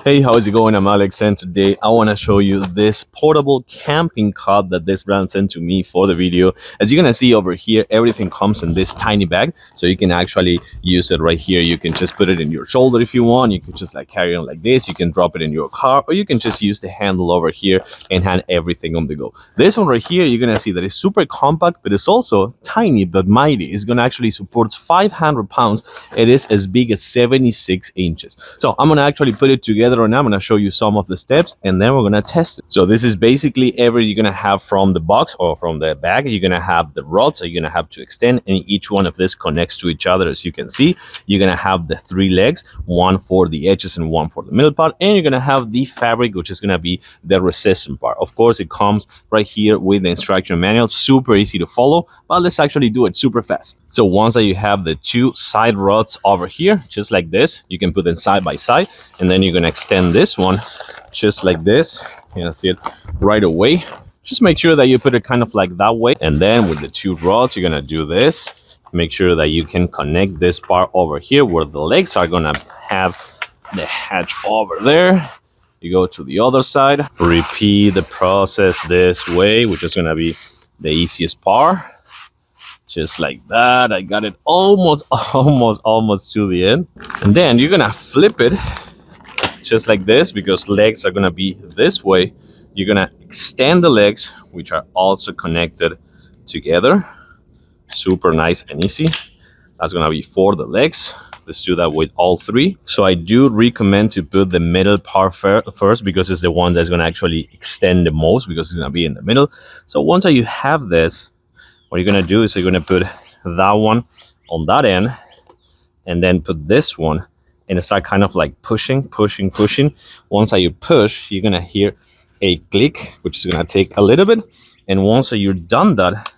Hey, how's it going? I'm Alex, and today I want to show you this portable camping cot that this brand sent to me for the video. As you're gonna see over here, everything comes in this tiny bag, so you can actually use it right here. You can just put it in your shoulder if you want. You can just like carry it on like this. You can drop it in your car, or you can just use the handle over here and hand everything on the go. This one right here, you're gonna see that it's super compact, but it's also tiny but mighty. It's gonna actually support 500 pounds. It is as big as 76 inches. So I'm gonna actually put it together, and I'm gonna show you some of the steps, and then we're gonna test it. So this is basically everything you're gonna have from the box or from the bag. You're gonna have the rods that you're gonna have to extend, and each one of this connects to each other. As you can see, you're gonna have the 3 legs, one for the edges and one for the middle part, and you're gonna have the fabric, which is gonna be the resistant part. Of course, it comes right here with the instruction manual. Super easy to follow, but let's actually do it super fast. So once that you have the 2 side rods over here, just like this, you can put them side by side, and then you're gonna extend this one just like this. You can see it right away. Just make sure that you put it kind of like that way, and then with the 2 rods, you're gonna do this. Make sure that you can connect this part over here where the legs are gonna have the hatch over there. You go to the other side, repeat the process this way, which is gonna be the easiest part. Just like that. I got it almost to the end. And then you're gonna flip it just like this, because legs are gonna be this way. You're gonna extend the legs, which are also connected together. Super nice and easy. That's gonna be for the legs. Let's do that with all 3. So I do recommend to put the middle part first, because it's the one that's gonna actually extend the most, because it's gonna be in the middle. So once you have this, what you're gonna do is you're gonna put that one on that end, and then put this one, and start kind of like pushing. Once you push, you're gonna hear a click, which is gonna take a little bit. And once you're done that,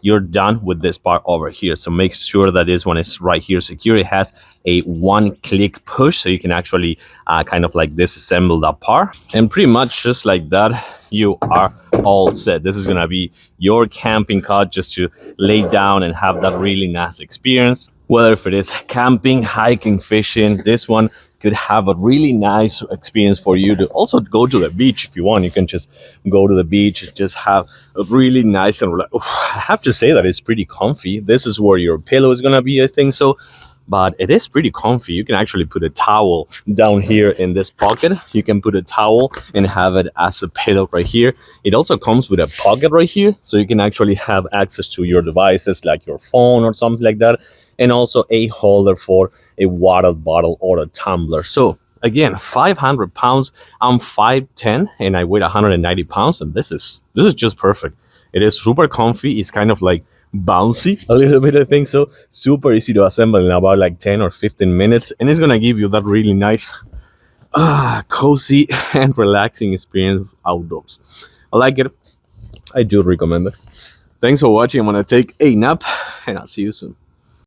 you're done with this part over here. So make sure that this one is right here secure. It has a 1-click push, so you can actually kind of like disassemble that part. And pretty much just like that, you are all set. This is gonna be your camping cot, just to lay down and have that really nice experience. Whether if it is camping, hiking, fishing, this one could have a really nice experience for you to also go to the beach if you want. You can just go to the beach, just have a really nice and I have to say that it's pretty comfy. This is where your pillow is gonna be, I think so. But it is pretty comfy. You can actually put a towel down here in this pocket. You can put a towel and have it as a pillow right here. It also comes with a pocket right here, so you can actually have access to your devices like your phone or something like that, and also a holder for a water bottle or a tumbler. So again, 500 pounds. I'm 5'10", and I weigh 190 pounds, and this is just perfect. It is super comfy. It's kind of like bouncy a little bit, I think so. Super easy to assemble in about like 10 or 15 minutes, and it's gonna give you that really nice cozy and relaxing experience outdoors. I like it. I do recommend it. Thanks for watching. I'm gonna take a nap, and I'll see you soon.